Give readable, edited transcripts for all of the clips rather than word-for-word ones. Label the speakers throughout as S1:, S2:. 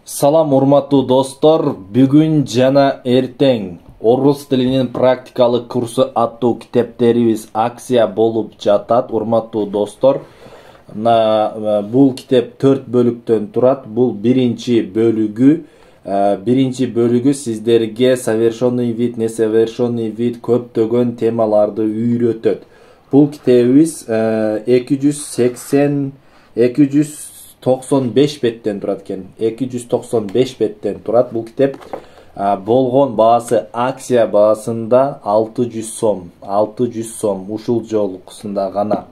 S1: Салам урматтуу достор, бүгүн жана эртең орус тилинин практикалык курсу аттуу китептерибиз акция болуп жатат. Урматтуу достор, бул китеп 4 бөлүктөн турат. Бул биринчи бөлүгү сиздерге совершенный вид, несовершенный вид көптөгөн темаларды үйрөтөт. Бул китебибиз 295 беттен турат экен. 295 беттен турат бул китеп. Болгон баасы акция баасында 600 сом. 600 сом ушул жолкусунда гана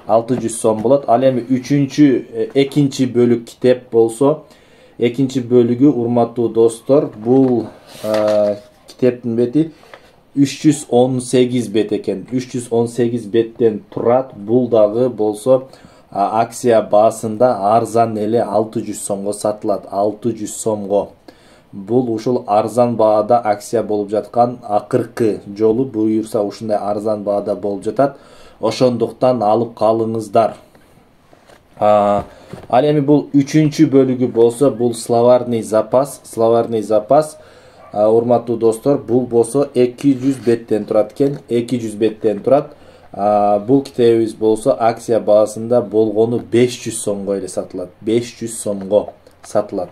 S1: 600 сом болот. Ал эми экинчи бөлүк китеп болсо, экинчи бөлүгү урматтуу достор, бул китептин бети 318 бет экен. 318 беттен турат. Бул дагы болсо акция баасында арзан эле 600 сомго сатылат. 600 сомго. Бул ушул арзан баада акция болуп жаткан акыркы жолу, буюрса ушундай арзан баада болуп жатат. Ошондуктан алып калыңыздар. Ал эми бул үчүнчү бөлүгү болсо, бул словарный запас. Словарный запас, урматтуу достор, бул болсо 200 беттен турат экен. 200 беттен турат. Бул китебибиз болсо акция баасында болгону 500 сомго эле сатылат. 500 сомго сатылат.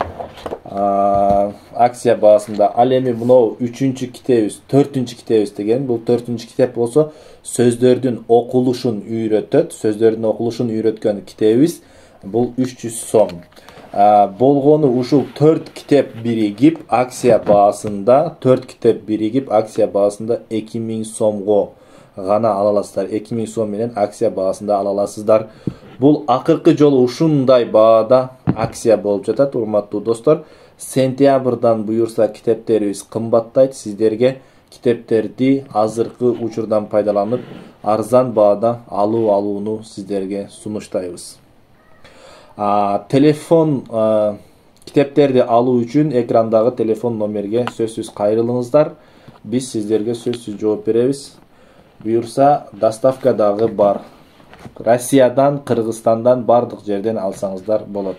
S1: Акция баасында. Ал эми мынау 3-чү китебибиз, 4-чү китебибиз деген. Бул 4-чү китеп болсо сөздөрдүн окулушун үйрөтөт. Сөздөрдүн окулушун үйрөткөн китебибиз. Бул 300 сом. Болгону ушул 4 китеп биригип акция баасында, 2000 сомго гана ала аласыздар. 2000 сом менен акция баасында ала аласыздар. Бул акыркы жолу ушундай баада акция болуп жатат, урматтуу достор. Сентябрдан буюрса китептерибиз кымбаттайт. Сиздерге китептерди азыркы учурдан пайдаланып, арзан баада алууну сиздерге сунуштайбыз. Телефон китептерди алуу үчүн экрандагы телефон номерге сөзсүз кайрылыңыздар. Биз сиздерге сөзсүз жооп беребиз. Буюрса доставка дагы бар. Россиядан, Кыргызстандан, бардык жерден алсаңыздар болот.